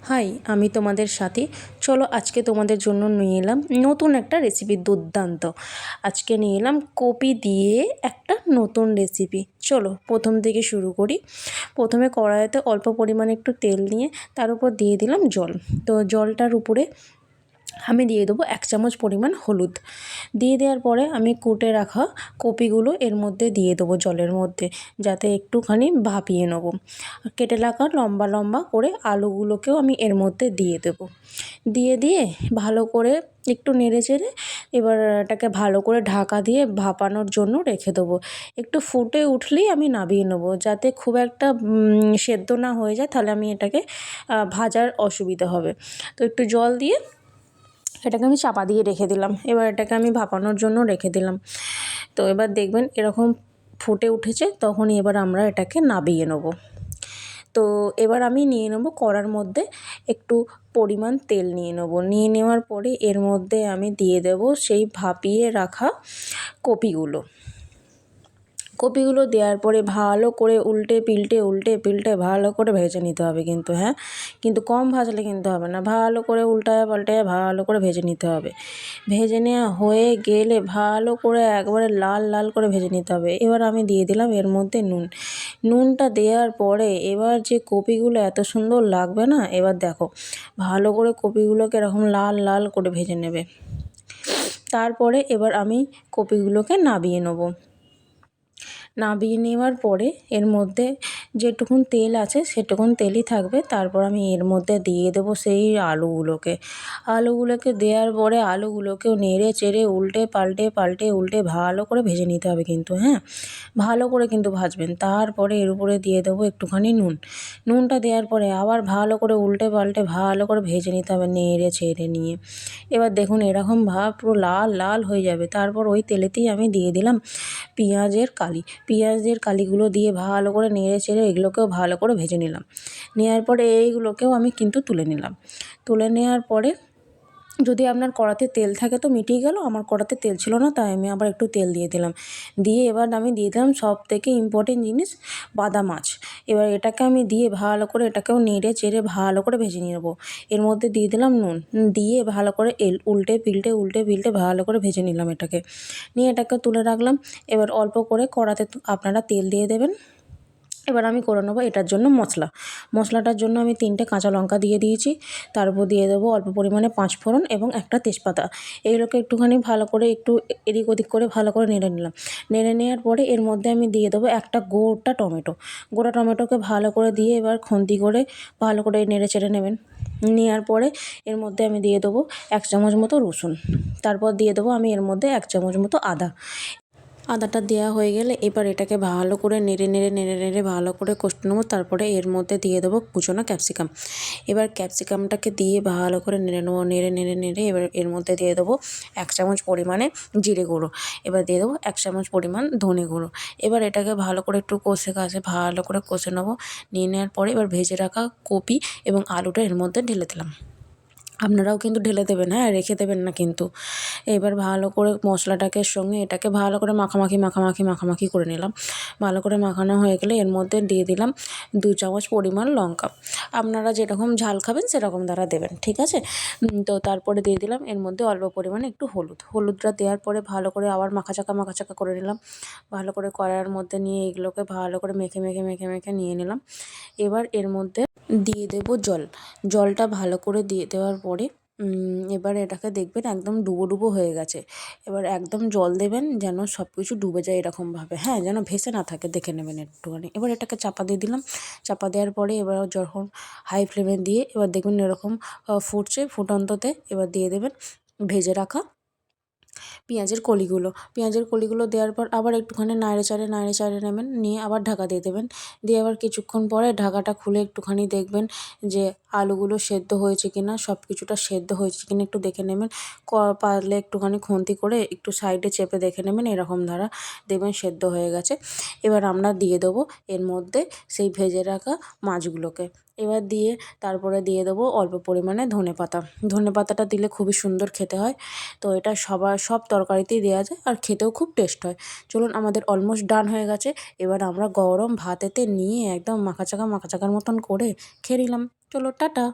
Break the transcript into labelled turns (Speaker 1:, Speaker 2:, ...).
Speaker 1: High, আমি তোমাদের সাথী। চলো আজকে তোমাদের জন্য নিয়ে এলাম নতুন একটা রেসিপি, দুর্দান্ত। আজকে নিয়ে এলাম কপি দিয়ে একটা নতুন রেসিপি। চলো প্রথম থেকে শুরু করি। প্রথমে কড়াইতে অল্প পরিমাণে একটু তেল নিয়ে তার উপর দিয়ে দিলাম জল। তো জলটার উপরে আমি দিয়ে দেবো 1 চামচ পরিমাণ হলুদ। দিয়ে দেওয়ার পরে আমি কুটে রাখা কপিগুলো এর মধ্যে দিয়ে দেবো জলের মধ্যে, যাতে একটুখানি ভাপিয়ে নেবো। কেটে রাখা লম্বা লম্বা করে আলুগুলোকেও আমি এর মধ্যে দিয়ে দেবো। দিয়ে ভালো করে একটু নেড়ে চেড়ে এবার এটাকে ভালো করে ঢাকা দিয়ে ভাপানোর জন্য রেখে দেবো। একটু ফুটে উঠলেই আমি নামিয়ে নেবো, যাতে খুব একটা সেদ্ধ না হয়ে যায়, তাহলে আমি এটাকে ভাজার অসুবিধা হবে। তো একটু জল দিয়ে এটাকে আমি চাপা দিয়ে রেখে দিলাম। এবার এটাকে আমি ভাপানোর জন্য রেখে দিলাম। তো এবার দেখবেন এরকম ফুটে উঠেছে, তখনই এবার আমরা এটাকে নামিয়ে নেব। তো এবার আমি নিয়ে নেব কড়ার মধ্যে একটু পরিমাণ তেল নিয়ে নেব। নিয়ে নেওয়ার পরে এর মধ্যে আমি দিয়ে দেব সেই ভাপিয়ে রাখা কপিগুলো দেওয়ার পরে ভালো করে উল্টে পিল্টে ভালো করে ভেজে নিতে হবে কিন্তু, হ্যাঁ, কিন্তু কম ভাজলে কিন্তু হবে না। ভালো করে উল্টায় পাল্টায় ভালো করে ভেজে নিতে হবে। ভেজে নেওয়া হয়ে গেলে ভালো করে একবারে লাল লাল করে ভেজে নিতে হবে। এবার আমি দিয়ে দিলাম এর মধ্যে নুনটা দেওয়ার পরে এবার যে কপিগুলো এত সুন্দর লাগবে না। এবার দেখো ভালো করে কপিগুলোকে এরকম লাল লাল করে ভেজে নেবে। তারপরে এবার আমি কপিগুলোকে নামিয়ে নেওয়ার পরে এর মধ্যে যেটুকুন তেল আছে সেটুকুন তেলই থাকবে। তারপর আমি এর মধ্যে দিয়ে দেবো সেই আলুগুলোকে দেওয়ার পরে আলুগুলোকেও নেড়ে চেড়ে উল্টে ভালো করে ভেজে নিতে হবে কিন্তু, হ্যাঁ, ভালো করে কিন্তু ভাজবেন। তারপরে এর উপরে দিয়ে দেবো একটুখানি নুনটা দেওয়ার পরে আবার ভালো করে উল্টে পাল্টে ভালো করে ভেজে নিতে হবে নেড়ে চেড়ে নিয়ে। এবার দেখুন এরকম ভাব পুরো লাল লাল হয়ে যাবে। তারপর ওই তেলেতেই আমি দিয়ে দিলাম পেঁয়াজের কালিগুলো দিয়ে ভালো করে নেড়ে চেড়ে এগুলোকেও ভালো করে ভেজে নিলাম। নেওয়ার পরে এইগুলোকেও আমি কিন্তু তুলে নেওয়ার পরে যদি আপনার কড়াতে তেল থাকে তো মিটিয়ে গেল। আমার কড়াতে তেল ছিল না, তাই আমি আবার একটু তেল দিয়ে দিলাম। এবার আমি দিয়ে দিলাম সবথেকে ইম্পর্টেন্ট জিনিস, বাদা মাছ। এবার এটাকে আমি দিয়ে ভালো করে এটাকেও নেড়ে চেড়ে ভালো করে ভেজে নেব। এর মধ্যে দিয়ে দিলাম নুন, দিয়ে ভালো করে উল্টে পিল্টে ভালো করে ভেজে নিলাম এটাকে। নিয়ে এটাকে তুলে রাখলাম। এবার অল্প করে কড়াতে আপনারা তেল দিয়ে দেবেন। এবার আমি করে নেবো এটার জন্য মশলাটার জন্য আমি 3টে কাঁচা লঙ্কা দিয়ে দিয়েছি। তার উপর দিয়ে দেবো অল্প পরিমাণে 5 ফোড়ন এবং একটা তেজপাতা। এইগুলোকে একটুখানি ভালো করে একটু এদিক ওদিক করে ভালো করে নেড়ে নিলাম। নেড়ে নেওয়ার পরে এর মধ্যে আমি দিয়ে দেবো একটা গোটা টমেটোকে ভালো করে দিয়ে এবার খুন্তি করে ভালো করে নেড়ে চেড়ে নেবেন। নেওয়ার পরে এর মধ্যে আমি দিয়ে দেবো 1 চামচ মতো রসুন। তারপর দিয়ে দেবো আমি এর মধ্যে 1 চামচ মতো আদাটা দেওয়া হয়ে গেলে এবার এটাকে ভালো করে নেড়ে ভালো করে কষতে নেবো। তারপরে এর মধ্যে দিয়ে দেবো কুচনো ক্যাপসিকাম। এবার ক্যাপসিকামটাকে দিয়ে ভালো করে নেড়ে নেবো। নেড়ে এবার এর মধ্যে দিয়ে দেবো 1 চামচ পরিমাণে জিরে গুঁড়ো। এবার দিয়ে দেবো 1 চামচ পরিমাণ ধনে গুঁড়ো। এবার এটাকে ভালো করে একটু ভালো করে কষে নেবো। নিয়ে নেওয়ার পরে এবার ভেজে রাখা কপি এবং আলুটা এর মধ্যে ঢেলে দিলাম। আপনারাও কিন্তু ঢেলে দেবেন, হ্যাঁ, রেখে দেবেন না কিন্তু। এবার ভালো করে মশলাটাকে সঙ্গে এটাকে ভালো করে মাখামাখি করে নিলাম। ভালো করে মাখানো হয়ে গেলে এর মধ্যে দিয়ে দিলাম 2 চামচ পরিমাণ লঙ্কা। আপনারা যেরকম ঝাল খাবেন সেরকম দ্বারা দেবেন, ঠিক আছে। তো তারপরে দিয়ে দিলাম এর মধ্যে অল্প পরিমাণে একটু হলুদটা দেওয়ার পরে ভালো করে আবার মাখাচাকা করে নিলাম। ভালো করে কড়াইয়ের মধ্যে নিয়ে এগুলোকে ভালো করে মেখে নিয়ে নিলাম। এবার এর মধ্যে দিয়ে দেবো জলটা ভালো করে দিয়ে দেওয়ার পরে এবার এটাকে দেখবেন একদম ডুবো হয়ে গেছে। এবার একদম জল দেবেন যেন সব কিছু ডুবে যায় এরকমভাবে, হ্যাঁ, যেন ভেসে না থাকে, দেখে নেবেন একটুখানি। এবার এটাকে চাপা দিয়ে দিলাম। চাপা দেওয়ার পরে এবার যখন হাই ফ্লেমে দিয়ে এবার দেখবেন এরকম ফুটন্ততে এবার দিয়ে দেবেন ভেজে রাখা পেঁয়াজের কলিগুলো দেওয়ার পর আবার একটুখানি নাড়ে চাড়ে নেবেন। নিয়ে আবার ঢাকা দিয়ে দেবেন। দিয়ে আবার কিছুক্ষণ পরে ঢাকাটা খুলে একটুখানি দেখবেন যে আলুগুলো সেদ্ধ হয়েছে কিনা, সব কিছুটা সেদ্ধ হয়েছে কিনা একটু দেখে নেবেন। পারলে একটুখানি খুন্তি করে একটু সাইডে চেপে দেখে নেবেন, এরকম ধারা দেখবেন সেদ্ধ হয়ে গেছে। এবার আমরা দিয়ে দেবো এর মধ্যে সেই ভেজে রাখা মাছগুলোকে। এবার তারপরে দিয়ে দেবো অল্প পরিমাণে ধনেপাতাটা দিলে খুবই সুন্দর খেতে হয়। তো এটা সব তরকারিতেই দেওয়া যায় আর খেতেও খুব টেস্ট হয়। চলুন, আমাদের অলমোস্ট ডান হয়ে গেছে। এবার আমরা গরম ভাতেতে নিয়ে একদম মাখাচাকার মতন করে খেয়ে নিলাম। চলো, টাটা।